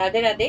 राधे राधे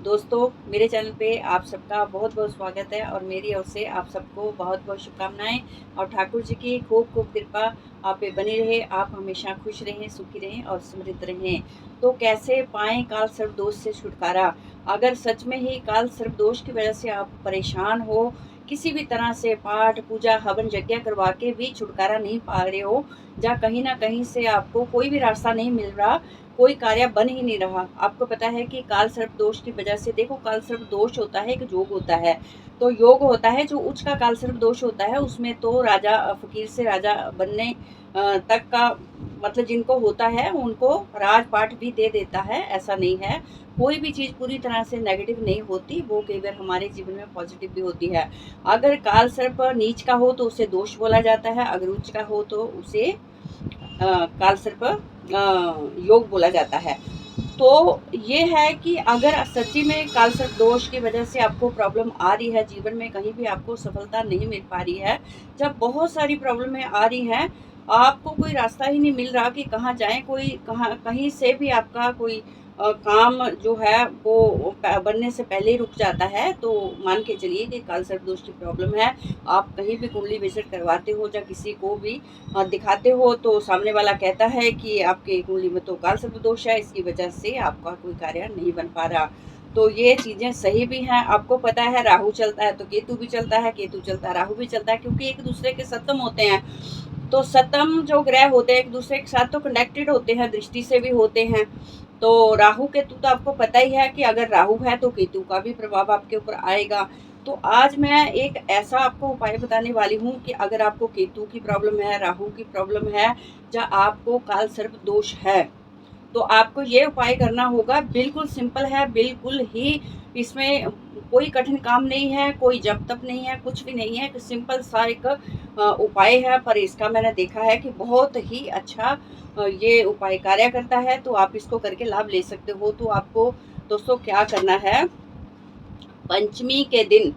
दोस्तों, मेरे चैनल पे आप सबका बहुत बहुत स्वागत है और मेरी ओर से आप सबको बहुत बहुत शुभकामनाएं और ठाकुर जी की खूब खूब कृपा आप पे बनी रहे। आप हमेशा खुश रहें, सुखी रहें और समृद्ध रहें। तो कैसे पाएं काल सर्प दोष से छुटकारा? अगर सच में ही काल सर्प दोष की वजह से आप परेशान हो, किसी भी तरह से पाठ पूजा हवन यज्ञ करवा के भी छुटकारा नहीं पा रहे हो, या कहीं ना कहीं से आपको कोई भी रास्ता नहीं मिल रहा, कोई कार्य बन ही नहीं रहा। आपको पता है कि काल सर्प दोष की वजह से, देखो काल सर्प दोष होता है, एक योग होता है। तो योग होता है जो उच्च का काल सर्प दोष होता है, उसमें तो राजा फकीर से राजा बनने तक का मतलब जिनको होता है उनको राजपाट भी दे देता है। ऐसा नहीं है, कोई भी चीज़ पूरी तरह से नेगेटिव नहीं होती, वो कई बार हमारे जीवन में पॉजिटिव भी होती है। अगर काल सर्प नीच का हो तो उसे दोष बोला जाता है, अगर उच्च का हो तो उसे काल सर्प योग बोला जाता है। तो ये है कि अगर सच्ची में काल सर्प दोष की वजह से आपको प्रॉब्लम आ रही है, जीवन में कहीं भी आपको सफलता नहीं मिल पा रही है, जब बहुत सारी प्रॉब्लमें आ रही हैं, आपको कोई रास्ता ही नहीं मिल रहा कि कहाँ जाएं, कोई कहाँ कहीं से भी आपका कोई काम जो है वो बनने से पहले ही रुक जाता है, तो मान के चलिए कि काल सर्प दोष की प्रॉब्लम है। आप कहीं भी कुंडली विजिट करवाते हो या किसी को भी दिखाते हो तो सामने वाला कहता है कि आपके कुंडली में तो काल सर्प दोष है, इसकी वजह से आपका कोई कार्य नहीं बन पा रहा। तो ये चीज़ें सही भी हैं। आपको पता है राहु चलता है तो केतु भी चलता है, केतु चलता है राहु भी चलता है, क्योंकि एक दूसरे के सप्तम होते हैं। तो सप्तम जो ग्रह होते हैं एक दूसरे के साथ तो कनेक्टेड होते हैं, दृष्टि से भी होते हैं। तो राहु केतु तो आपको पता ही है कि अगर राहु है तो केतु का भी प्रभाव आपके ऊपर आएगा। तो आज मैं एक ऐसा आपको उपाय बताने वाली हूँ कि अगर आपको केतु की प्रॉब्लम है, राहु की प्रॉब्लम है, या आपको काल सर्प दोष है, तो आपको ये उपाय करना होगा। बिल्कुल सिंपल है, बिल्कुल ही इसमें कोई कठिन काम नहीं है, कोई जप तप नहीं है, कुछ भी नहीं है। एक सिंपल सा एक उपाय है, पर इसका मैंने देखा है कि बहुत ही अच्छा ये उपाय कार्य करता है। तो आप इसको करके लाभ ले सकते हो। तो आपको दोस्तों क्या करना है, पंचमी के दिन,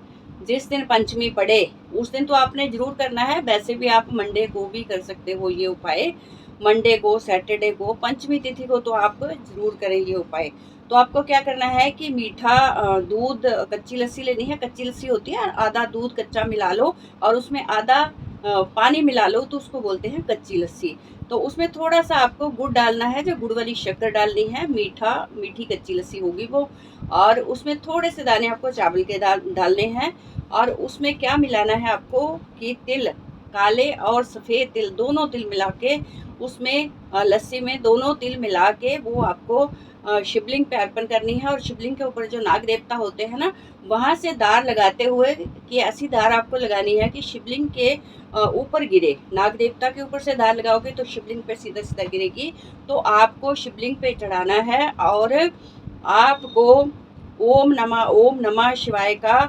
जिस दिन पंचमी पड़े उस दिन तो आपने जरूर करना है। वैसे भी आप मंडे को भी कर सकते हो ये उपाय, मंडे को, सैटरडे को, पंचमी तिथि को तो आप जरूर करें ये उपाय। तो आपको क्या करना है कि मीठा दूध, कच्ची लस्सी लेनी है। कच्ची लस्सी होती है, आधा दूध कच्चा मिला लो और उसमें आधा पानी मिला लो, तो उसको बोलते हैं कच्ची लस्सी। तो उसमें थोड़ा सा आपको गुड़ डालना है, जो गुड़ वाली शक्कर डालनी है, मीठी कच्ची लस्सी होगी वो। और उसमें थोड़े से दाने आपको चावल के डालने हैं। और उसमें क्या मिलाना है आपको कि तिल, काले और सफ़ेद तिल, दोनों तिल मिला के उसमें लस्सी में दोनों तिल मिला के वो आपको शिवलिंग पे अर्पण करनी है। और शिवलिंग के ऊपर जो नाग देवता होते हैं ना, वहाँ से धार लगाते हुए कि ऐसी धार आपको लगानी है कि शिवलिंग के ऊपर गिरे। नाग देवता के ऊपर से धार लगाओगे तो शिवलिंग पे सीधा सीधा गिरेगी। तो आपको शिवलिंग पे चढ़ाना है और आपको ओम नमः शिवाय का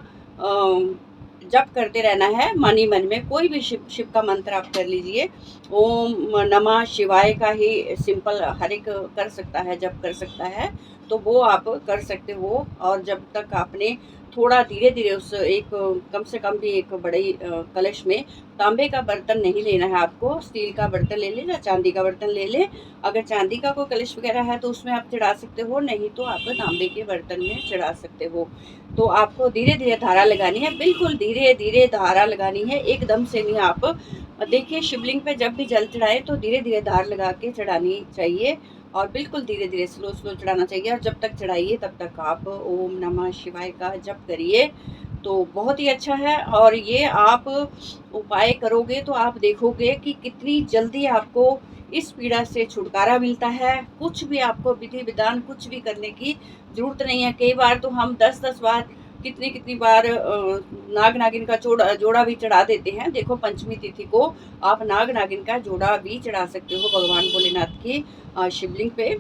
जप करते रहना है मन ही मन में। कोई भी शिव का मंत्र आप कर लीजिए। ओम नमः शिवाय का ही सिंपल हर एक कर सकता है, जप कर सकता है, तो वो आप कर सकते हो। और जब तक आपने थोड़ा धीरे धीरे उस एक कम से कम भी एक बड़ी कलश में, तांबे का बर्तन नहीं लेना है आपको, स्टील का बर्तन ले ले या चांदी का बर्तन ले ले। अगर चांदी का कोई कलश वगैरह है तो उसमें आप चढ़ा सकते हो, नहीं तो आप तांबे के बर्तन में चढ़ा सकते हो। तो आपको धीरे धीरे धारा लगानी है, बिल्कुल धीरे धीरे धारा लगानी है, एकदम से नहीं। आप देखिए शिवलिंग पे जब भी जल चढ़ाए तो धीरे धीरे धार लगा के चढ़ानी चाहिए और बिल्कुल धीरे धीरे स्लो स्लो चढ़ाना चाहिए। और जब तक चढ़ाइए तब तक आप ओम नमः शिवाय का जप करिए, तो बहुत ही अच्छा है। और ये आप उपाय करोगे तो आप देखोगे कि कितनी जल्दी आपको इस पीड़ा से छुटकारा मिलता है। कुछ भी आपको विधि विधान कुछ भी करने की ज़रूरत नहीं है। कई बार तो हम 10-10 बार, कितनी कितनी बार नाग नागिन का जोड़ा भी चढ़ा देते हैं। देखो पंचमी तिथि को आप नाग नागिन का जोड़ा भी चढ़ा सकते हो भगवान भोलेनाथ की शिवलिंग पे,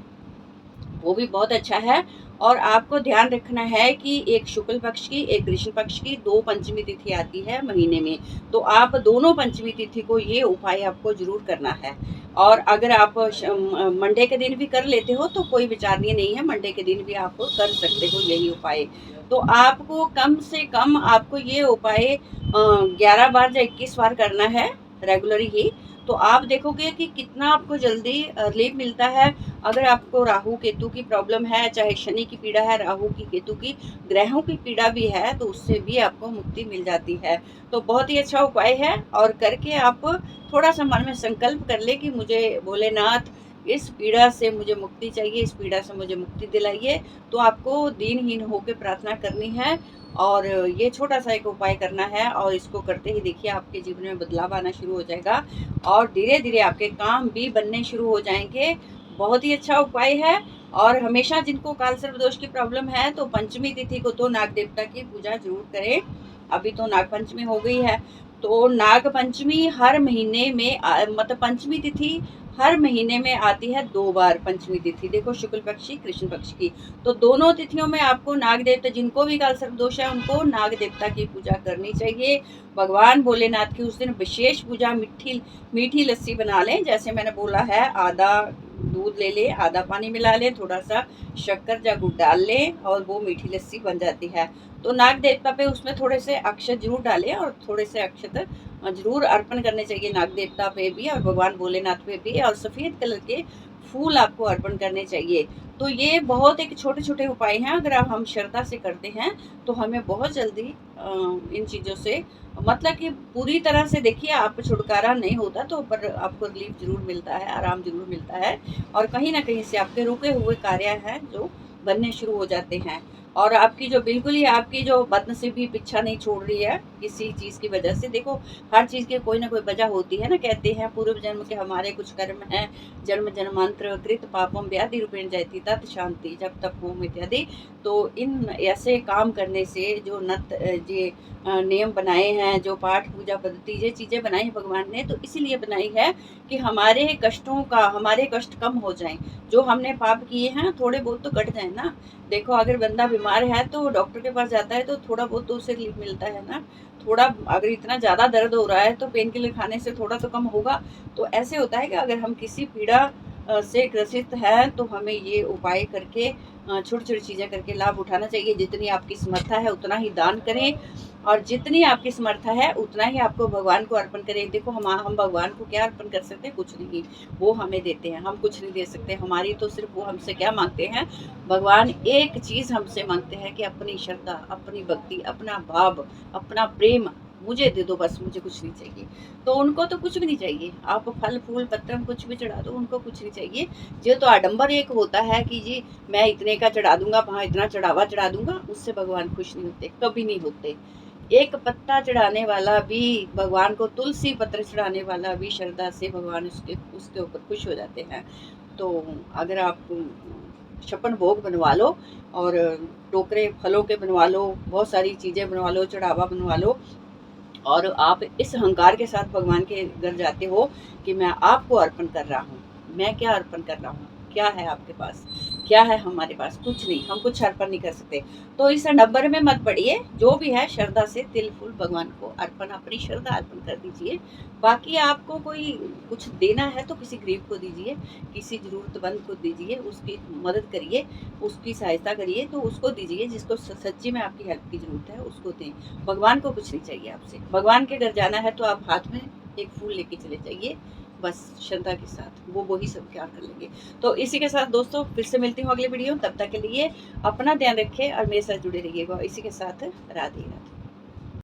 वो भी बहुत अच्छा है। और आपको ध्यान रखना है कि एक शुक्ल पक्ष की, एक कृष्ण पक्ष की, 2 पंचमी तिथि आती है महीने में। तो आप दोनों पंचमी तिथि को ये उपाय आपको जरूर करना है। और अगर आप मंडे के दिन भी कर लेते हो तो कोई विचार नहीं है, मंडे के दिन भी आप कर सकते हो यही उपाय। तो आपको कम से कम आपको ये उपाय 11 बार या 21 बार करना है रेगुलर ही। तो आप देखोगे कि कितना आपको जल्दी रिलीफ मिलता है। अगर आपको राहु केतु की प्रॉब्लम है, चाहे शनि की पीड़ा है, राहु की, केतु की, ग्रहों की पीड़ा भी है, तो उससे भी आपको मुक्ति मिल जाती है। तो बहुत ही अच्छा उपाय है, और करके आप थोड़ा सा मन में संकल्प कर ले कि मुझे भोलेनाथ इस पीड़ा से मुझे मुक्ति चाहिए, इस पीड़ा से मुझे मुक्ति दिलाइए। तो आपको दीनहीन होकर प्रार्थना करनी है, और ये छोटा सा एक उपाय करना है, और इसको करते ही देखिए आपके जीवन में बदलाव आना शुरू हो जाएगा, और धीरे धीरे आपके काम भी बनने शुरू हो जाएंगे। बहुत ही अच्छा उपाय है। और हमेशा जिनको काल सर्प दोष की प्रॉब्लम है, तो पंचमी तिथि को तो नाग देवता की पूजा जरूर करें। अभी तो नाग पंचमी हो गई है, तो नाग पंचमी हर महीने में मतलब पंचमी तिथि हर महीने में आती है 2 बार। पंचमी तिथि देखो, शुक्ल पक्ष की, कृष्ण पक्ष की, तो दोनों तिथियों में आपको नाग देवता, जिनको भी काल सर्प दोष है, उनको नाग देवता की पूजा करनी चाहिए। भगवान भोलेनाथ की उस दिन विशेष पूजा, मीठी लस्सी बना लें, जैसे मैंने बोला है, आधा दूध ले लें, आधा पानी मिला लें, थोड़ा सा शक्कर या गुड़ डाल लें, और वो मीठी लस्सी बन जाती है। तो नाग देवता पे उसमें थोड़े से अक्षत जरूर डालें, और थोड़े से अक्षत जरूर अर्पण करने चाहिए नाग देवता पे भी, और भगवान भोलेनाथ पे भी, और सफ़ेद कलर के फूल आपको अर्पण करने चाहिए। तो ये बहुत एक छोटे छोटे उपाय हैं, अगर हम श्रद्धा से करते हैं तो हमें बहुत जल्दी इन चीज़ों से, मतलब कि पूरी तरह से देखिए आप छुटकारा नहीं होता, तो पर आपको रिलीफ जरूर मिलता है, आराम जरूर मिलता है, और कहीं ना कहीं से आपके रुके हुए कार्य हैं जो बनने शुरू हो जाते हैं। और आपकी जो बिल्कुल ही आपकी जो बदनसीबी पीछा नहीं छोड़ रही है किसी चीज़ की वजह से। देखो, हर चीज़ की कोई ना कोई वजह होती है ना, कहते हैं पूर्व जन्म के हमारे कुछ कर्म हैं, जन्म जन्मांतर कृत पापम व्याधि रूपेण जयति तत् शांति जब तक होम इत्यादि। तो इन ऐसे काम करने से जो ये नियम बनाए हैं, जो पाठ पूजा पद्धति, ये चीज़ें बनाई हैं भगवान ने, तो इसीलिए बनाई है कि हमारे कष्टों का, हमारे कष्ट कम हो जाएं। जो हमने पाप किए हैं थोड़े बहुत तो कट जाए ना। देखो, अगर बंदा बीमार है तो डॉक्टर के पास जाता है, तो थोड़ा बहुत तो उसे रिलीफ मिलता है ना। थोड़ा, अगर इतना ज़्यादा दर्द हो रहा है तो पेन किलर खाने से थोड़ा तो कम होगा। तो ऐसे होता है कि अगर हम किसी पीड़ा से ग्रसित हैं, तो हमें ये उपाय करके, छोटी छोटी चीज़ें करके लाभ उठाना चाहिए। जितनी आपकी समर्था है उतना ही दान करें, और जितनी आपकी समर्था है उतना ही आपको भगवान को अर्पण करें। देखो, हम भगवान को क्या अर्पण कर सकते हैं? कुछ नहीं, वो हमें देते हैं, हम कुछ नहीं दे सकते। हमारी तो सिर्फ, वो हमसे क्या मांगते हैं? भगवान एक चीज़ हमसे मांगते हैं कि अपनी श्रद्धा, अपनी भक्ति, अपना भाव, अपना प्रेम मुझे दे दो, बस मुझे कुछ नहीं चाहिए। तो उनको तो कुछ भी नहीं चाहिए, आप फल फूल पत्र कुछ भी चढ़ा दो, उनको कुछ नहीं चाहिए। जो तो आडंबर एक होता है कि जी मैं इतने का चढ़ा दूंगा, वहाँ इतना चढ़ावा चढ़ा दूंगा, उससे भगवान खुश नहीं होते, कभी नहीं होते। एक पत्ता चढ़ाने वाला भी भगवान को, तुलसी पत्र चढ़ाने वाला भी श्रद्धा से भगवान उसके ऊपर खुश हो जाते हैं। तो अगर आप छप्पन भोग बनवा लो, और टोकरे फलों के बनवा लो, बहुत सारी चीज़ें बनवा लो, चढ़ावा बनवा लो, और आप इस अहंकार के साथ भगवान के घर जाते हो कि मैं आपको अर्पण कर रहा हूँ। मैं क्या अर्पण कर रहा हूँ? क्या है आपके पास? क्या है हमारे पास? कुछ नहीं, हम कुछ अर्पण नहीं कर सकते। तो इस डब्बर में मत पड़िए, जो भी है श्रद्धा से तिल फूल भगवान को अर्पण, अपनी श्रद्धा अर्पण कर दीजिए। बाकी आपको कोई कुछ देना है तो किसी गरीब को दीजिए, किसी जरूरतमंद को दीजिए, उसकी मदद करिए, उसकी सहायता करिए, तो उसको दीजिए जिसको सच्ची में आपकी हेल्प की जरूरत है, उसको दें। भगवान को कुछ नहीं चाहिए आपसे। भगवान के घर जाना है तो आप हाथ में एक फूल लेके चले जाइए, बस श्रद्धा के साथ, वो वही सब क्या कर लेंगे। तो इसी के साथ दोस्तों फिर से मिलती हूँ अगले वीडियो, तब तक के लिए अपना ध्यान रखें और मेरे साथ जुड़े रहिएगा। इसी के साथ राधे राधे।